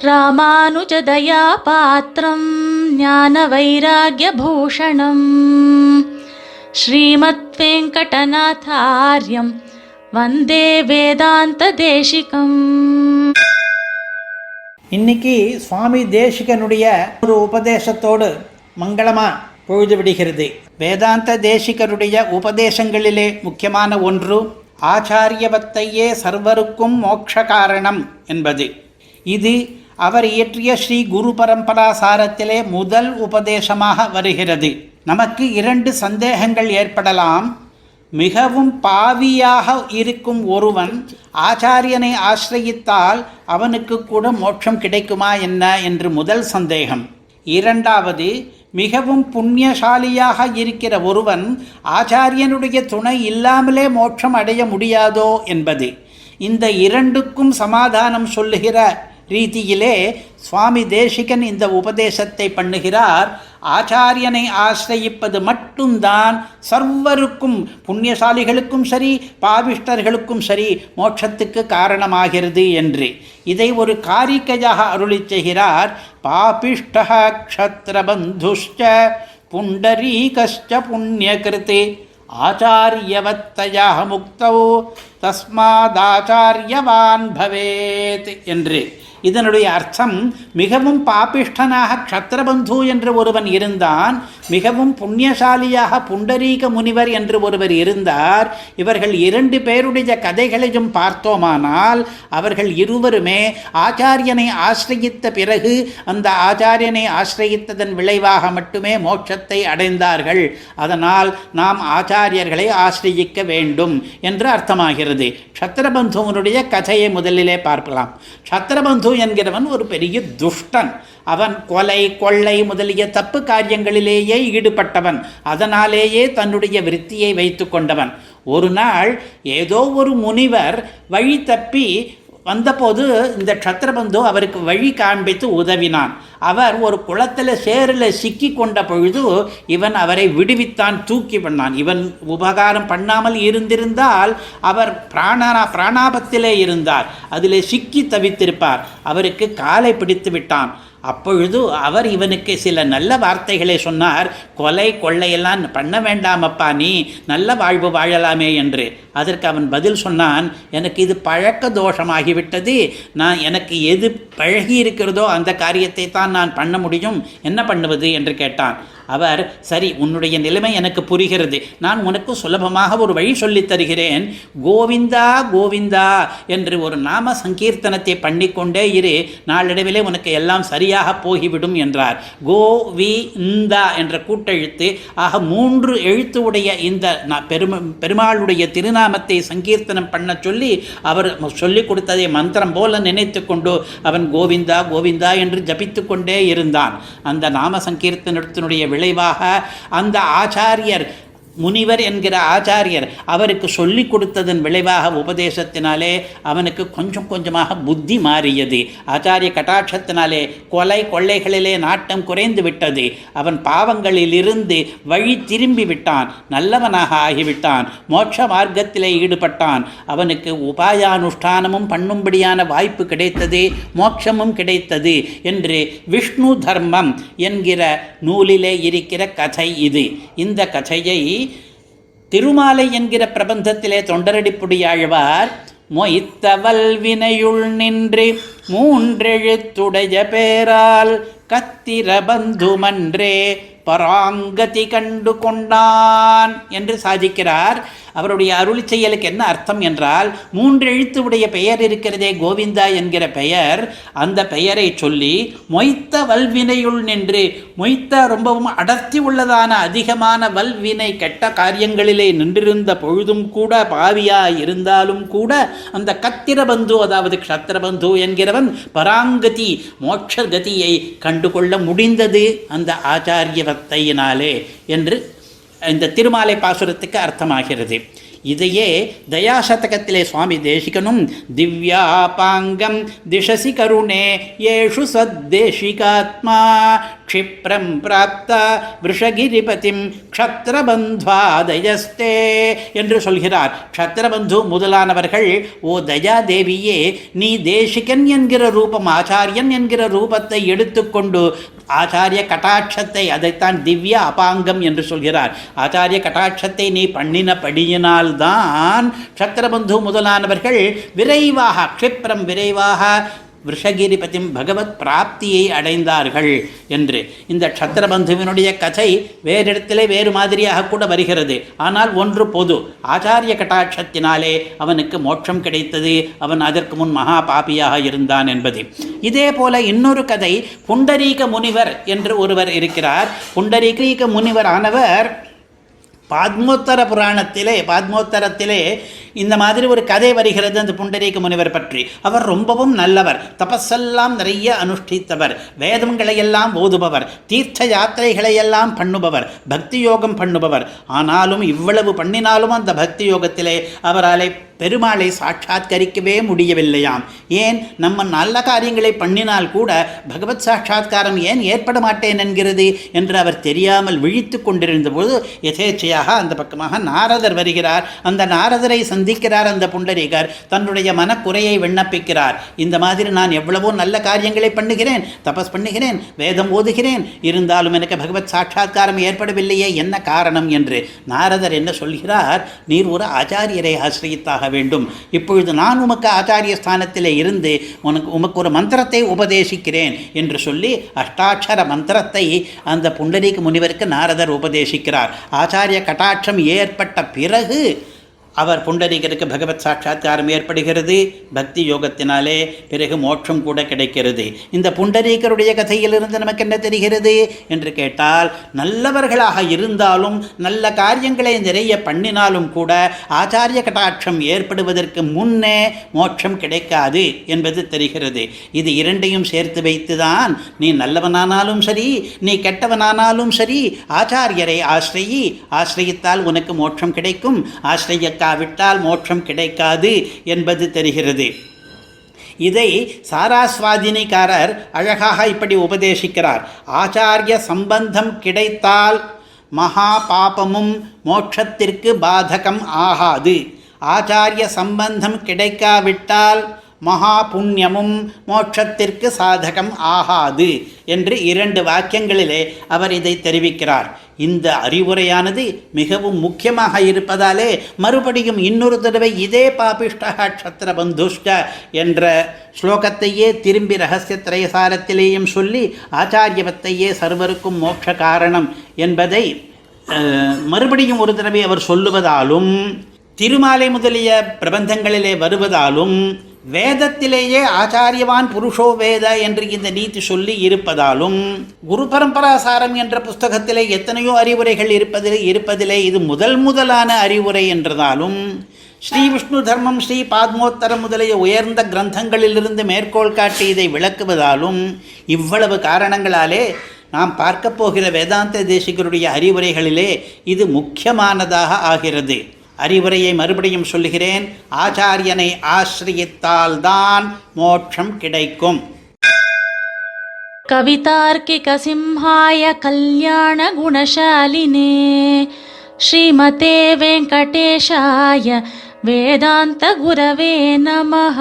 ராமானுஜதயா பாத்திரம் ஞான வைராக்யபூஷணம் ஸ்ரீமத் வெங்கடநாதார்யம் வந்தே வேதாந்த தேசிகம். இன்னைக்கு சுவாமி தேசிகனுடைய ஒரு உபதேசத்தோடு மங்களமாக பொழுது விடுகிறது. வேதாந்த தேசிகருடைய உபதேசங்களிலே முக்கியமான ஒன்று ஆச்சாரியவத்தையே சர்வருக்கும் மோட்ச காரணம் என்பது. இது அவர் இயற்றிய ஸ்ரீ குரு பரம்பரா சாரத்திலே முதல் உபதேசமாக வருகிறது. நமக்கு இரண்டு சந்தேகங்கள் ஏற்படலாம். மிகவும் பாவியாக இருக்கும் ஒருவன் ஆச்சாரியனை ஆசிரயித்தால் அவனுக்கு கூட மோட்சம் கிடைக்குமா என்ன என்று முதல் சந்தேகம். இரண்டாவது, மிகவும் புண்ணியசாலியாக இருக்கிற ஒருவன் ஆச்சாரியனுடைய துணை இல்லாமலே மோட்சம் அடைய முடியாதோ என்பது. இந்த இரண்டுக்கும் சமாதானம் சொல்லுகிற ரீதியிலே சுவாமி தேசிகன் இந்த உபதேசத்தை பண்ணுகிறார். ஆச்சாரியனை ஆசிரயிப்பது மட்டும்தான் சர்வருக்கும், புண்ணியசாலிகளுக்கும் சரி பாவிஷ்டர்களுக்கும் சரி, மோட்சத்துக்கு காரணமாகிறது என்று. இதை ஒரு காரிக்கையாக அருளி செய்கிறார். பாபிஷ்ட க்ஷத்ரபந்துஷ்ச புண்டரீகஸ்ச புண்ணியகிருதே ஆச்சாரியவத்தயா முக்தோ தஸ்மாதாச்சாரியவான் பவேத் என்று. இதனுடைய அர்த்தம், மிகவும் பாபிஷ்டனாக க்ஷத்ரபந்து என்று ஒருவன் இருந்தான், மிகவும் புண்ணியசாலியாக புண்டரீக முனிவர் என்று ஒருவர் இருந்தார். இவர்கள் இரண்டு பேருடைய கதைகளையும் பார்த்தோமானால் அவர்கள் இருவருமே ஆச்சாரியனை ஆசிரயித்த பிறகு அந்த ஆச்சாரியனை ஆசிரயித்ததன் விளைவாக மட்டுமே மோட்சத்தை அடைந்தார்கள். அதனால் நாம் ஆச்சாரியர்களை ஆசிரயிக்க வேண்டும் என்று அர்த்தமாகிறது. க்ஷத்ரபந்துவனுடைய கதையை முதலிலே பார்க்கலாம். க்ஷத்ரபந்து என்கிறவன் ஒரு பெரிய துஷ்டன். அவன் கொலை கொள்ளை முதலிய தப்பு காரியங்களிலேயே ஈடுபட்டவன். அதனாலேயே தன்னுடைய விருத்தியை வைத்து கொண்டவன். ஒரு நாள் ஏதோ ஒரு முனிவர் வழி தப்பி வந்தபோது இந்த க்ஷத்ரபந்து அவருக்கு வழி காண்பித்து உதவினான். அவர் ஒரு குளத்தில் சேரில் சிக்கி கொண்ட பொழுது இவன் அவரை விடுவித்தான், தூக்கி பண்ணான். இவன் உபகாரம் பண்ணாமல் இருந்திருந்தால் அவர் பிராணாபத்திலே இருந்தார், அதில் சிக்கி தவித்திருப்பார். அவருக்கு காலை பிடித்து விட்டான். அப்பொழுது அவர் இவனுக்கு சில நல்ல வார்த்தைகளை சொன்னார். கொலை கொள்ளையெல்லாம் பண்ண வேண்டாமப்பா, நீ நல்ல வாழ்வு வாழலாமே என்று. அதற்கு அவன் பதில் சொன்னான், எனக்கு இது பழக்க தோஷமாகிவிட்டது. எனக்கு எது பழகி இருக்கிறதோ அந்த காரியத்தை தான் நான் பண்ண முடியும், என்ன பண்ணுவது என்று கேட்டான். அவர், சரி, உன்னுடைய நிலைமை எனக்கு புரிகிறது, நான் உனக்கு சுலபமாக ஒரு வழி சொல்லித் தருகிறேன். கோவிந்தா கோவிந்தா என்று ஒரு நாம சங்கீர்த்தனத்தை பண்ணிக்கொண்டே இரு, நாளடைவிலே உனக்கு எல்லாம் சரியாக போகிவிடும் என்றார். கோவிந்தா என்ற கூட்டெழுத்து ஆக 3 எழுத்து உடைய இந்த பெருமாளுடைய திருநாமத்தை சங்கீர்த்தனம் பண்ண சொல்லி அவர் சொல்லிக் கொடுத்ததை மந்திரம் போல நினைத்து கொண்டு அவன் கோவிந்தா கோவிந்தா என்று ஜபித்து கொண்டே இருந்தான். அந்த நாம சங்கீர்த்தனத்தினுடைய விளைவாக அந்த ஆச்சாரியர், முனிவர் என்கிற ஆச்சாரியர் அவருக்கு சொல்லி கொடுத்ததன் விளைவாக உபதேசத்தினாலே அவனுக்கு கொஞ்சம் கொஞ்சமாக புத்தி மாறியது. ஆச்சாரிய கட்டாட்சத்தினாலே கொலை கொள்ளைகளிலே நாட்டம் குறைந்து விட்டது. அவன் பாவங்களிலிருந்து வழி திரும்பி விட்டான், நல்லவனாக ஆகிவிட்டான், மோட்ச மார்க்கத்திலே ஈடுபட்டான். அவனுக்கு உபாயானுஷ்டானமும் பண்ணும்படியான வாய்ப்பு கிடைத்தது, மோட்சமும் கிடைத்தது என்று விஷ்ணு தர்மம் என்கிற நூலிலே இருக்கிற கதை இது. இந்த கதையை திருமாலை என்கிற பிரபந்தத்திலே தொண்டரடிப்புடியாழ்வார் மொய்த்தவல் வினையுள் நின்று 3 எழுத்துடைய பேரால் கத்திர பந்துமன்றே பராங்கதி கண்டு கொண்டான் என்று சாதிக்கிறார். அவருடைய அருளி செயலுக்கு என்ன அர்த்தம் என்றால், 3 எழுத்து உடைய பெயர் இருக்கிறதே கோவிந்தா என்கிற பெயர், அந்த பெயரை சொல்லி மொய்த்த வல்வினையுள் நின்று, மொய்த்த ரொம்பவும் அடர்த்தி உள்ளதான அதிகமான வல்வினை கெட்ட காரியங்களிலே நின்றிருந்த பொழுதும் கூட, பாவியாய் இருந்தாலும் கூட, அந்த கத்திரபந்து அதாவது க்ஷத்ரபந்து என்கிறவன் பராங்கதி மோட்சகதியை கண்டுகொள்ள முடிந்தது அந்த ஆச்சாரியவத்தையினாலே என்று இந்த திருமாலை பாசுரத்துக்கு அர்த்தமாகிறது. இதையே தயாசதகத்திலே சுவாமி தேசிகனும் திவ்யாபாங்கம் திசசி கருணே ஏஷு சத்தேசிகாத்மா க்ஷிப்ரம் பிராப்த விஷகிரிபதிம் க்ஷத்ரபந்த்வாதயஸ்தே என்று சொல்கிறார். க்ஷத்ரபந்து முதலானவர்கள், ஓ தயாதேவியே, நீ தேசிகன் என்கிற ரூபம், ஆச்சாரியன் என்கிற ரூபத்தை எடுத்துக்கொண்டு ஆச்சாரிய கட்டாட்சத்தை, அதைத்தான் திவ்ய அபாங்கம் என்று சொல்கிறார், ஆச்சாரிய கட்டாட்சத்தை நீ பண்ணினபடியினால்தான் க்ஷத்ரபந்து முதலானவர்கள் விரைவாக, க்ஷிப்ரம் விரைவாக விஷகிரிபதிம் பகவத் பிராப்தியை அடைந்தார்கள் என்று. இந்த க்ஷத்ரபந்துவினுடைய கதை வேறிடத்திலே வேறு மாதிரியாக கூட வருகிறது. ஆனால் ஒன்று பொது, ஆச்சாரிய கட்டாட்சத்தினாலே அவனுக்கு மோட்சம் கிடைத்தது, அவன் அதற்கு முன் மகா பாபியாக இருந்தான் என்பது. இதே போல இன்னொரு கதை, புண்டரீக முனிவர் என்று ஒருவர் இருக்கிறார். புண்டரீக முனிவர் ஆனவர் பாத்மோத்தர புராணத்திலே, பாத்மோத்தரத்திலே இந்த மாதிரி ஒரு கதை வருகிறது அந்த புண்டரீக முனிவர் பற்றி. அவர் ரொம்பவும் நல்லவர், தபஸெல்லாம் நிறைய அனுஷ்டித்தவர், வேதங்களையெல்லாம் ஓதுபவர், தீர்த்த யாத்திரைகளையெல்லாம் பண்ணுபவர், பக்தி யோகம் பண்ணுபவர். ஆனாலும் இவ்வளவு பண்ணினாலும் அந்த பக்தி யோகத்திலே அவரால் பெருமாளை சாட்சாத்கரிக்கவே முடியவில்லையாம். ஏன்? நம்ம நல்ல காரியங்களை பண்ணினால் கூட பகவத் சாட்சாத்காரம் ஏன் ஏற்பட மாட்டேன் என்கிறது என்று அவர் தெரியாமல் விழித்து கொண்டிருந்த போது யதேச்சையாக அந்த பக்கமாக நாரதர் வருகிறார். அந்த நாரதரை சந்திக்கிறார் அந்த புண்டரீகர். தன்னுடைய மனக்குறையை விண்ணப்பிக்கிறார். இந்த மாதிரி நான் எவ்வளவோ நல்ல காரியங்களை பண்ணுகிறேன், தபஸ் பண்ணுகிறேன், வேதம் ஓதுகிறேன், இருந்தாலும் எனக்கு பகவத் சாட்சாத்காரம் ஏற்படவில்லையே, என்ன காரணம் என்று. நாரதர் என்ன சொல்கிறார்? நீர் ஒரு ஆச்சாரியரை ஆசிரியத்தாக வேண்டும். இப்பொழுது நான் உமக்கு ஆச்சாரிய ஸ்தானத்திலே இருந்து உமக்கு ஒரு மந்திரத்தை உபதேசிக்கிறேன் என்று சொல்லி அஷ்டாட்சர மந்திரத்தை அந்த புண்டரீக முனிவருக்கு நாரதர் உபதேசிக்கிறார். ஆச்சாரிய கட்டாட்சம் ஏற்பட்ட பிறகு அவர் புண்டரீகருக்கு பகவத் சாட்சாத்காரம் ஏற்படுகிறது. பக்தி யோகத்தினாலே பிறகு மோட்சம் கூட கிடைக்கிறது. இந்த புண்டரீகருடைய கதையிலிருந்து நமக்கு என்ன தெரிகிறது என்று கேட்டால், நல்லவர்களாக இருந்தாலும் நல்ல காரியங்களை நிறைய பண்ணினாலும் கூட ஆச்சாரிய கட்டாட்சம் ஏற்படுவதற்கு முன்னே மோட்சம் கிடைக்காது என்பது தெரிகிறது. இது இரண்டையும் சேர்த்து வைத்துதான் நீ நல்லவனானாலும் சரி, நீ கெட்டவனானாலும் சரி, ஆச்சாரியரை ஆசிரியித்தால் உனக்கு மோட்சம் கிடைக்கும், விட்டால் மோட்சம் கிடைக்காது என்பது தெரிகிறது. இதை சாராஸ்வாதினிக்காரர் அழகாக இப்படி உபதேசிக்கிறார். ஆச்சாரிய சம்பந்தம் கிடைத்தால் மகா பாபமும் மோட்சத்திற்கு பாதகம் ஆகாது. ஆச்சாரிய சம்பந்தம் கிடைக்காவிட்டால் மகா புண்ணியமும் மோட்சத்திற்கு சாதகம் ஆகாது என்று 2 வாக்கியங்களிலே அவர் இதை தெரிவிக்கிறார். இந்த அறிவுரையானது மிகவும் முக்கியமாக இருப்பதாலே மறுபடியும் இன்னொரு தடவை இதே பாபிஷ்டா க்ஷத்ரபந்துஷ்ட என்ற ஸ்லோகத்தையே திரும்பி ரகசியத்ரயசாரத்திலேயும் சொல்லி ஆச்சாரியவத்தையே சர்வருக்கும் மோட்ச காரணம் என்பதை மறுபடியும் ஒரு தடவை அவர் சொல்லுவதாலும், திருமாலை முதலிய பிரபந்தங்களிலே வருவதாலும், வேதத்திலேயே ஆச்சாரியவான் புருஷோ வேத என்று இந்த நீதி சொல்லி இருப்பதாலும், குரு பரம்பராசாரம் என்ற புஸ்தகத்திலே எத்தனையோ அறிவுரைகள் இருப்பதிலே இது முதலான அறிவுரை என்றதாலும், ஸ்ரீ விஷ்ணு தர்மம், ஸ்ரீ பாத்மோத்தரம் முதலிய உயர்ந்த கிரந்தங்களிலிருந்து மேற்கோள் காட்டி இதை விளக்குவதாலும், இவ்வளவு காரணங்களாலே நாம் பார்க்க போகிற வேதாந்த தேசிகருடைய அறிவுரைகளிலே இது முக்கியமானதாக ஆகிறது. அறிவுரையை மறுபடியும் சொல்லுகிறேன். ஆச்சாரியனை ஆசிரியத்தால்தான் மோட்சம் கிடைக்கும். கவிதார்க்கிக சிம்ஹாய கல்யாண குணசாலினே ஸ்ரீமதே வெங்கடேஷாய வேதாந்த குரவே நமஹ.